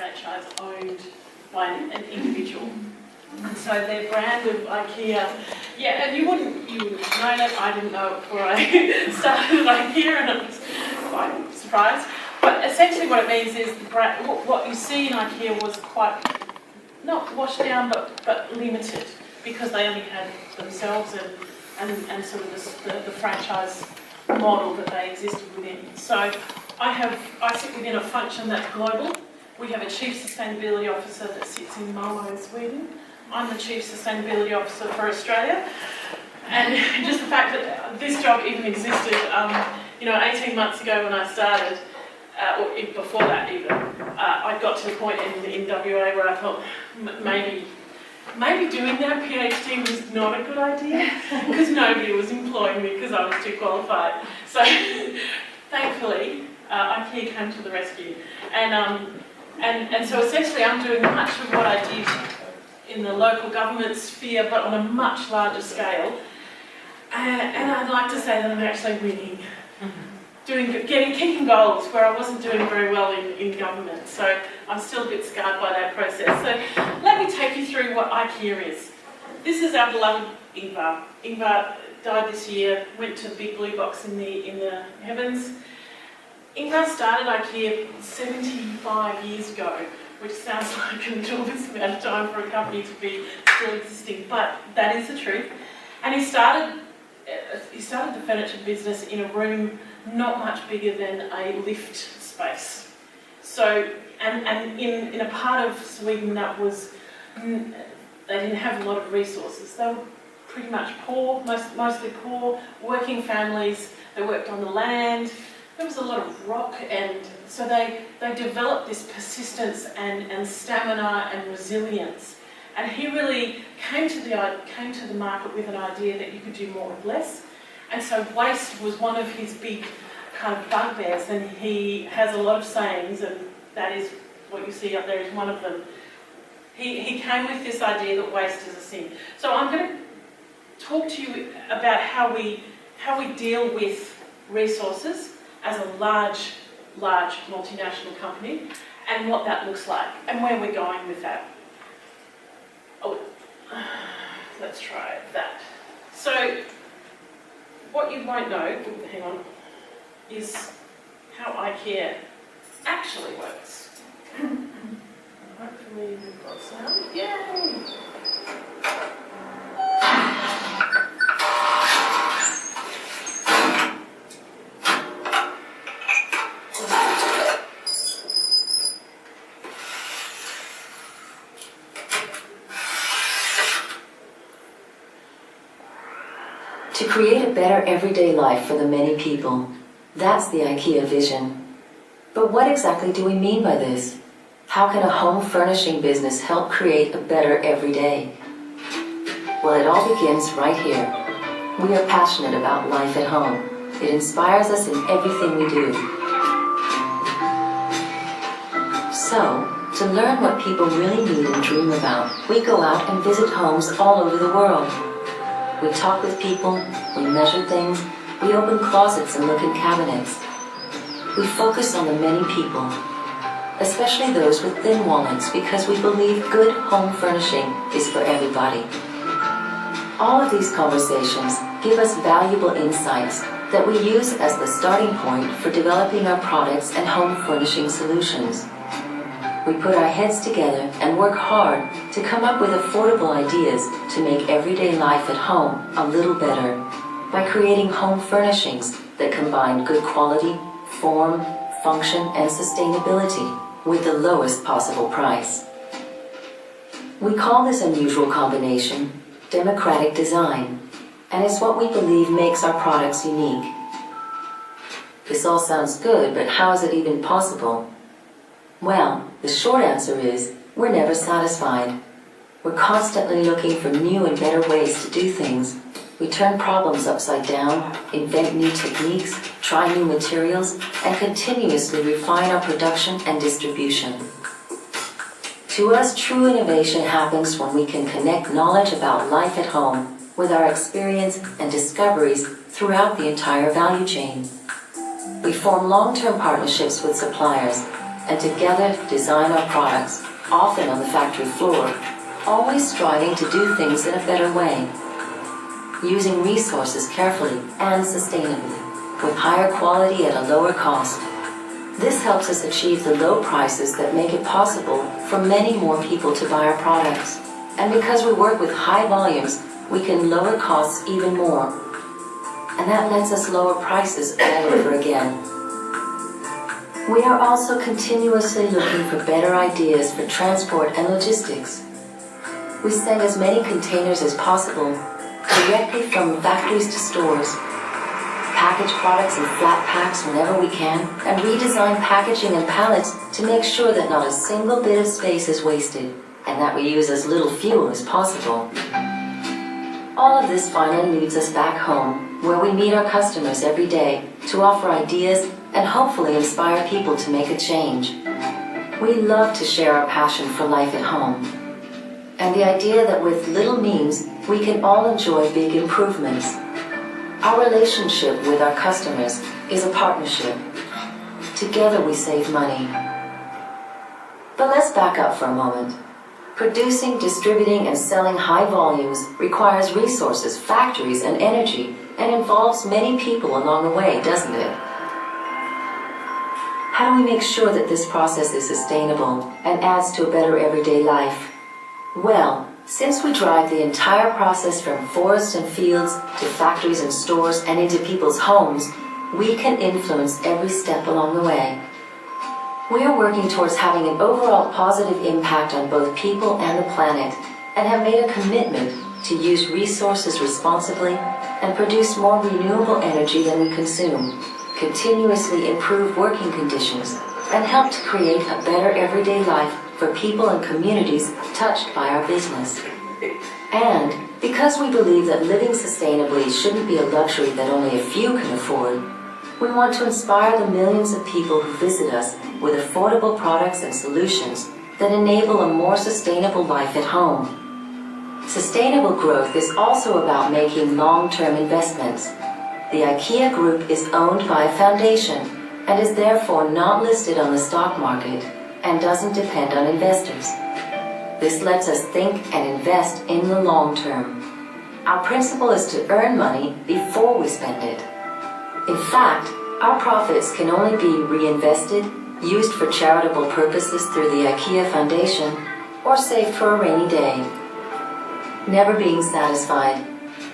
franchise owned by an individual. And so their brand of Ikea, yeah, and you wouldn't have known it. I didn't know it before I started at Ikea, and I was quite surprised. But essentially what it means is the brand, what you see in Ikea was quite, not washed down, but limited, because they only had themselves and sort of the franchise model that they existed within. So I sit within a function that's global. We have a Chief Sustainability Officer that sits in Malmö, Sweden. I'm the Chief Sustainability Officer for Australia. And just the fact that this job even existed, 18 months ago when I started, or before that even, I got to the point in WA where I thought maybe doing that PhD was not a good idea, because nobody was employing me because I was too qualified. So thankfully, Ikea came to the rescue. And so essentially I'm doing much of what I did in the local government sphere, but on a much larger scale. And I'd like to say that I'm actually winning. Kicking goals where I wasn't doing very well in government. So I'm still a bit scarred by that process. So let me take you through what Ikea is. This is our beloved Ingvar. Ingvar died this year, went to the big blue box in the heavens. Ingvar started Ikea 75 years ago, which sounds like an enormous amount of time for a company to be still existing, but that is the truth. And he started the furniture business in a room not much bigger than a lift space. So, and in a part of Sweden that was, they didn't have a lot of resources. They were pretty much poor, mostly poor, working families. They worked on the land. There was a lot of rock, and so they developed this persistence and stamina and resilience. And he really came to the market with an idea that you could do more with less. And so waste was one of his big kind of bugbears, and he has a lot of sayings, and that is what you see up there is one of them. He came with this idea that waste is a sin. So I'm going to talk to you about how we deal with resources as a large multinational company, and what that looks like, and where we're going with that. Oh, let's try that. So, what you won't know, hang on, is how Ikea actually works. Hopefully we've got sound. Yay! To create a better everyday life for the many people. That's the IKEA vision. But what exactly do we mean by this? How can a home furnishing business help create a better everyday? Well, it all begins right here. We are passionate about life at home. It inspires us in everything we do. So, to learn what people really need and dream about, we go out and visit homes all over the world. We talk with people, we measure things, we open closets and look in cabinets. We focus on the many people, especially those with thin wallets, because we believe good home furnishing is for everybody. All of these conversations give us valuable insights that we use as the starting point for developing our products and home furnishing solutions. We put our heads together and work hard to come up with affordable ideas to make everyday life at home a little better by creating home furnishings that combine good quality, form, function, and sustainability with the lowest possible price. We call this unusual combination democratic design, and it's what we believe makes our products unique. This all sounds good, but how is it even possible? Well, the short answer is, we're never satisfied. We're constantly looking for new and better ways to do things. We turn problems upside down, invent new techniques, try new materials, and continuously refine our production and distribution. To us, true innovation happens when we can connect knowledge about life at home with our experience and discoveries throughout the entire value chain. We form long-term partnerships with suppliers and together design our products, often on the factory floor, always striving to do things in a better way, using resources carefully and sustainably, with higher quality at a lower cost. This helps us achieve the low prices that make it possible for many more people to buy our products. And because we work with high volumes, we can lower costs even more. And that lets us lower prices all over again. We are also continuously looking for better ideas for transport and logistics. We send as many containers as possible, directly from factories to stores, package products in flat packs whenever we can, and redesign packaging and pallets to make sure that not a single bit of space is wasted, and that we use as little fuel as possible. All of this finally leads us back home, where we meet our customers every day to offer ideas and hopefully inspire people to make a change. We love to share our passion for life at home, and the idea that with little means, we can all enjoy big improvements. Our relationship with our customers is a partnership. Together we save money. But let's back up for a moment. Producing, distributing, and selling high volumes requires resources, factories, and energy, and involves many people along the way, doesn't it? How do we make sure that this process is sustainable and adds to a better everyday life? Well, since we drive the entire process from forests and fields to factories and stores and into people's homes, we can influence every step along the way. We are working towards having an overall positive impact on both people and the planet, and have made a commitment to use resources responsibly and produce more renewable energy than we consume, continuously improve working conditions, and help to create a better everyday life for people and communities touched by our business. And because we believe that living sustainably shouldn't be a luxury that only a few can afford, we want to inspire the millions of people who visit us with affordable products and solutions that enable a more sustainable life at home. Sustainable growth is also about making long-term investments. The Ikea Group is owned by a foundation and is therefore not listed on the stock market and doesn't depend on investors. This lets us think and invest in the long term. Our principle is to earn money before we spend it. In fact, our profits can only be reinvested, used for charitable purposes through the Ikea Foundation, or saved for a rainy day. Never being satisfied.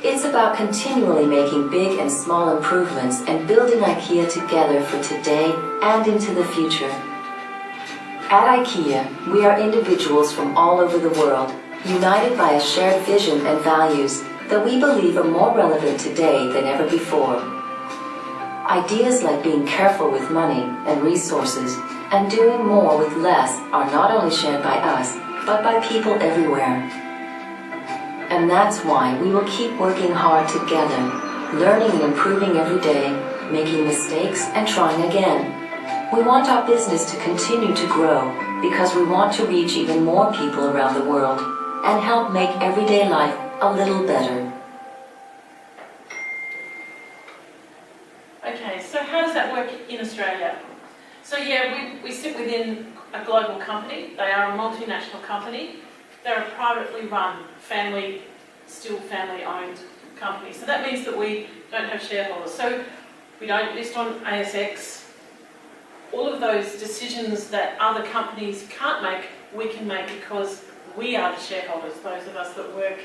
It's about continually making big and small improvements and building Ikea together for today and into the future. At Ikea, we are individuals from all over the world, united by a shared vision and values that we believe are more relevant today than ever before. Ideas like being careful with money and resources and doing more with less are not only shared by us, but by people everywhere. And that's why we will keep working hard together, learning and improving every day, making mistakes and trying again. We want our business to continue to grow because we want to reach even more people around the world and help make everyday life a little better. Okay, so how does that work in Australia? So yeah, we sit within a global company. They are a multinational company. They're a privately run, still family-owned company. So that means that we don't have shareholders. So we don't list on ASX. All of those decisions that other companies can't make, we can make because we are the shareholders, those of us that work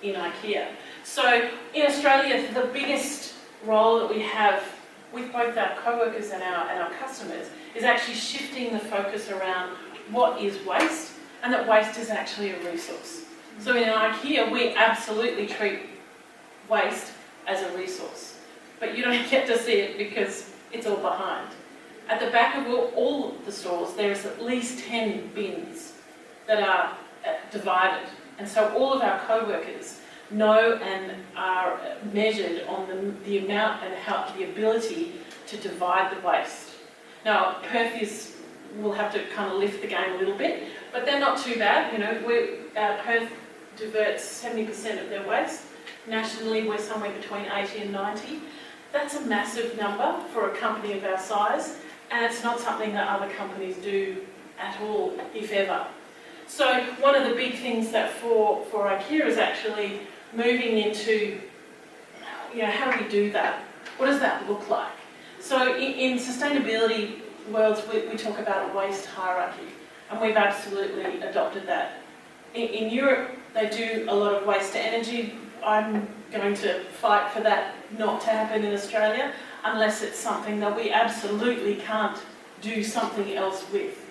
in Ikea. So in Australia, the biggest role that we have with both our co-workers and our customers is actually shifting the focus around what is waste, and that waste is actually a resource. So in Ikea, we absolutely treat waste as a resource, but you don't get to see it because it's all behind. At the back of all the stores, there is at least 10 bins that are divided. And so all of our co-workers know and are measured on the amount and the ability to divide the waste. Now, Perth will have to kind of lift the game a little bit, but they're not too bad. You know, Perth diverts 70% of their waste. Nationally, we're somewhere between 80 and 90. That's a massive number for a company of our size. And it's not something that other companies do at all, if ever. So one of the big things that for Ikea is actually moving into, how do we do that? What does that look like? So in sustainability worlds, we talk about a waste hierarchy, and we've absolutely adopted that. In Europe, they do a lot of waste to energy. I'm going to fight for that not to happen in Australia, unless it's something that we absolutely can't do something else with.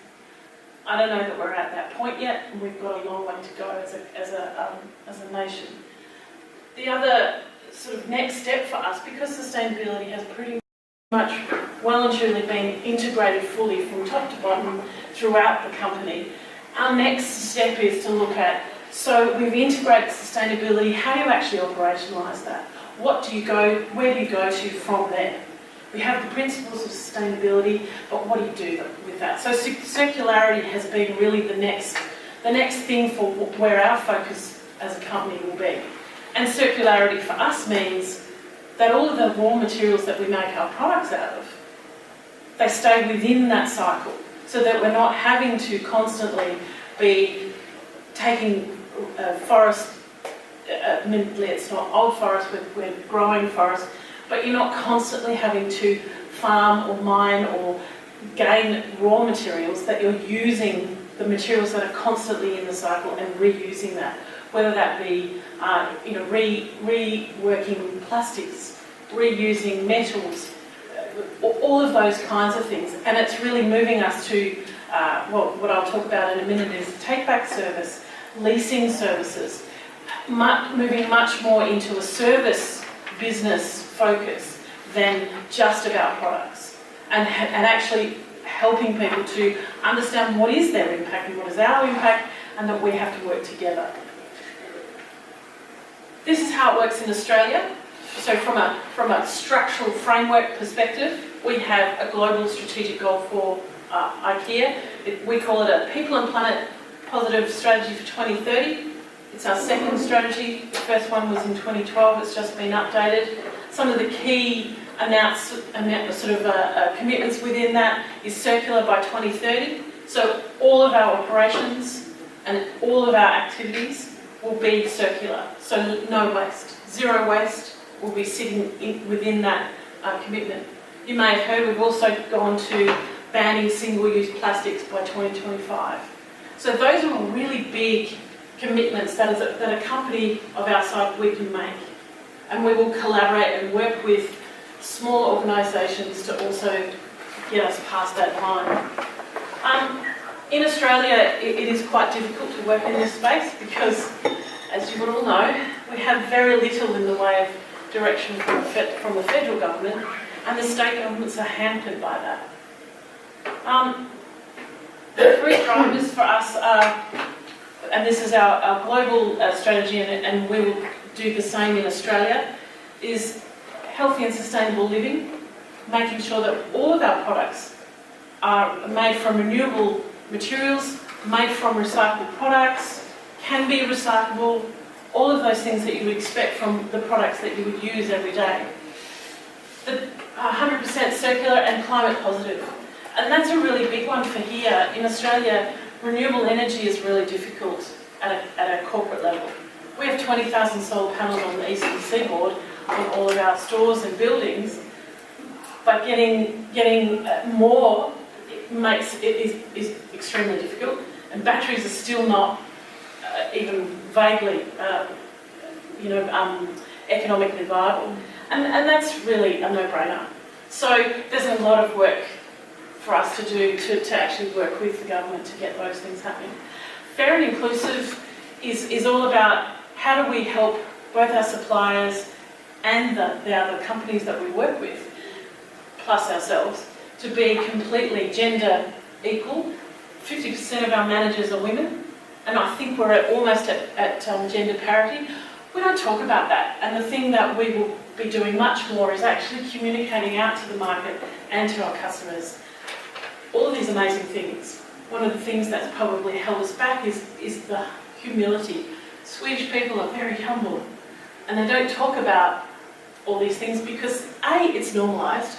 I don't know that we're at that point yet, and we've got a long way to go as a nation. The other sort of next step for us, because sustainability has pretty much well and truly been integrated fully from top to bottom throughout the company, our next step is to look at, so we've integrated sustainability, how do you actually operationalise that? Where do you go to from there? We have the principles of sustainability, but what do you do with that? So circularity has been really the next thing for where our focus as a company will be. And circularity for us means that all of the raw materials that we make our products out of, they stay within that cycle, so that we're not having to constantly be taking forest, admittedly it's not old forest, we're growing forest, but you're not constantly having to farm or mine or gain raw materials, that you're using the materials that are constantly in the cycle and reusing that, whether that be reworking plastics, reusing metals, all of those kinds of things. And it's really moving us to what I'll talk about in a minute is take-back service, leasing services, moving much more into a service business focus than just about products, and actually helping people to understand what is their impact and what is our impact, and that we have to work together. This is how it works in Australia. So from a structural framework perspective, we have a global strategic goal for Ikea. We call it a People and Planet Positive Strategy for 2030. It's our second strategy. The first one was in 2012. It's just been updated. Some of the key commitments within that is circular by 2030. So all of our operations and all of our activities will be circular. So no waste, zero waste will be sitting within that commitment. You may have heard we've also gone to banning single-use plastics by 2025. So those are really big commitments that a company of our size we can make. And we will collaborate and work with small organisations to also get us past that line. In Australia, it is quite difficult to work in this space because, as you would all know, we have very little in the way of direction from the federal government, and the state governments are hampered by that. The three drivers for us are, and this is our global strategy, and we will do the same in Australia, is healthy and sustainable living, making sure that all of our products are made from renewable materials, made from recycled products, can be recyclable, all of those things that you would expect from the products that you would use every day. The 100% circular and climate positive. And that's a really big one for here. In Australia, renewable energy is really difficult at a corporate level. We have 20,000 solar panels on the eastern seaboard on all of our stores and buildings, but getting more is extremely difficult, and batteries are still not even vaguely economically viable, and that's really a no-brainer. So there's a lot of work for us to do to actually work with the government to get those things happening. Fair and inclusive is all about how do we help both our suppliers and the other companies that we work with, plus ourselves, to be completely gender equal. 50% of our managers are women, and I think we're almost at gender parity. We don't talk about that, and the thing that we will be doing much more is actually communicating out to the market and to our customers all of these amazing things. One of the things that's probably held us back is the humility. Swedish people are very humble, and they don't talk about all these things because A, it's normalised,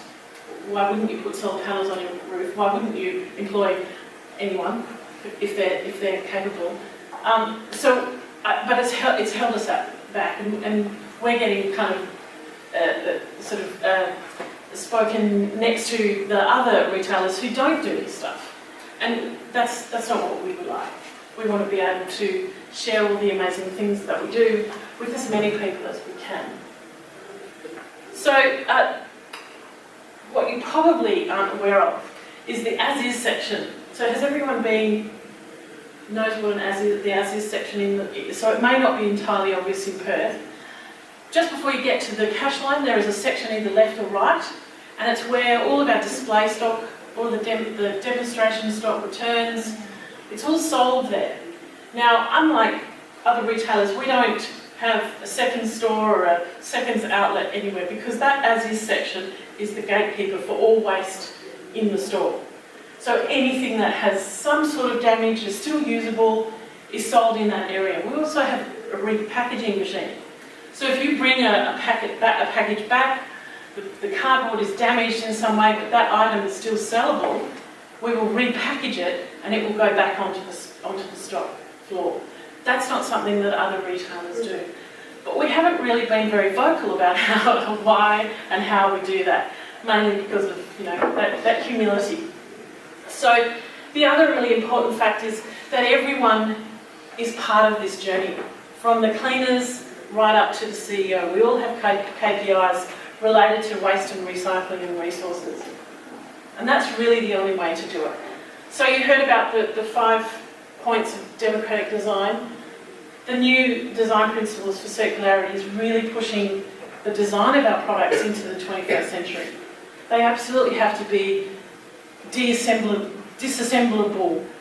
Why wouldn't you put solar panels on your roof? Why wouldn't you employ anyone if they're capable? But it's held us back, and we're getting kind of spoken next to the other retailers who don't do this stuff, and that's not what we would like. We want to be able to share all the amazing things that we do with as many people as we can. So what you probably aren't aware of is the as-is section. So has everyone knows what the as-is section so it may not be entirely obvious in Perth. Just before you get to the cash line, there is a section either left or right, and it's where all of our display stock, all the demonstration stock returns, it's all sold there. Now, unlike other retailers, we don't have a second store or a seconds outlet anywhere, because that as-is section is the gatekeeper for all waste in the store. So anything that has some sort of damage, is still usable, is sold in that area. We also have a repackaging machine. So if you bring a package back, the cardboard is damaged in some way, but that item is still sellable, we will repackage it and it will go back onto the stock floor. That's not something that other retailers do. But we haven't really been very vocal about why and how we do that, mainly because of that humility. So the other really important fact is that everyone is part of this journey, from the cleaners right up to the CEO. We all have KPIs related to waste and recycling and resources. And that's really the only way to do it. So you heard about the 5 points of democratic design. The new design principles for circularity is really pushing the design of our products into the 21st century. They absolutely have to be disassemblable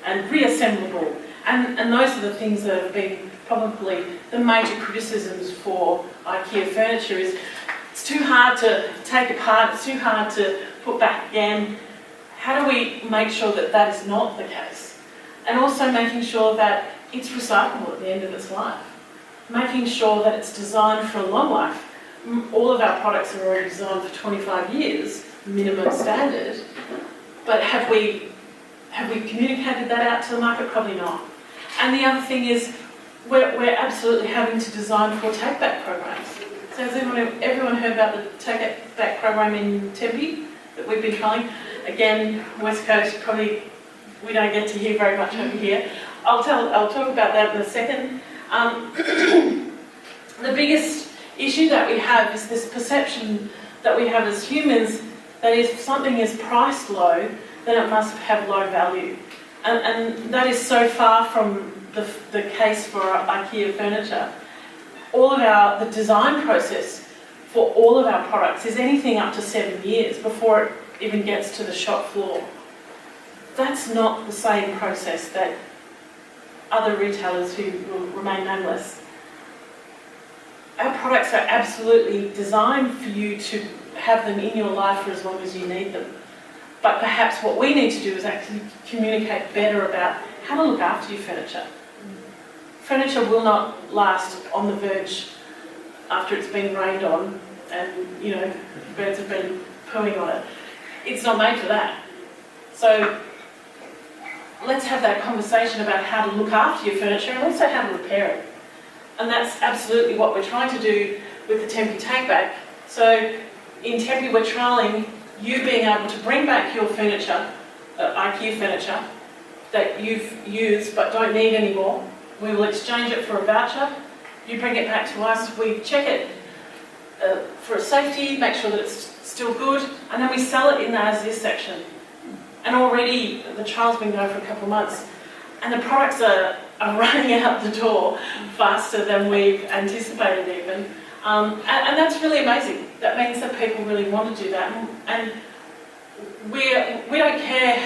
and reassemblable. And those are the things that have been probably the major criticisms for IKEA furniture. Is it's too hard to take apart, it's too hard to put back again. How do we make sure that that is not the case? And also making sure that it's recyclable at the end of its life. Making sure that it's designed for a long life. All of our products are already designed for 25 years, minimum standard. But have we communicated that out to the market? Probably not. And the other thing is, we're absolutely having to design for take-back programs. So has everyone heard about the take-back program in Tempe that we've been trialling? Again, West Coast, probably we don't get to hear very much over here. I'll talk about that in a second. The biggest issue that we have is this perception that we have as humans that if something is priced low, then it must have low value. And that is so far from the case for IKEA furniture. The design process for all of our products is anything up to 7 years before it even gets to the shop floor. That's not the same process that other retailers who will remain nameless. Our products are absolutely designed for you to have them in your life for as long as you need them. But perhaps what we need to do is actually communicate better about how to look after your furniture. Furniture will not last on the verge after it's been rained on and birds have been pooing on it. It's not made for that. So let's have that conversation about how to look after your furniture and also how to repair it. And that's absolutely what we're trying to do with the Tempe Take Back. So in Tempe we're trialling you being able to bring back your furniture, IKEA furniture, that you've used but don't need anymore. We will exchange it for a voucher. You bring it back to us, we check it for safety, make sure that it's still good, and then we sell it in the as-is section. And already the trial's been going for a couple of months, and the products are running out the door faster than we've anticipated even. And that's really amazing. That means that people really want to do that. And we don't care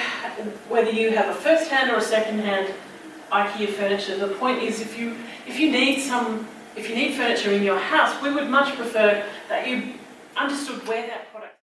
whether you have a first-hand or a second-hand IKEA furniture. The point is, if you need furniture in your house, we would much prefer that you understood where that product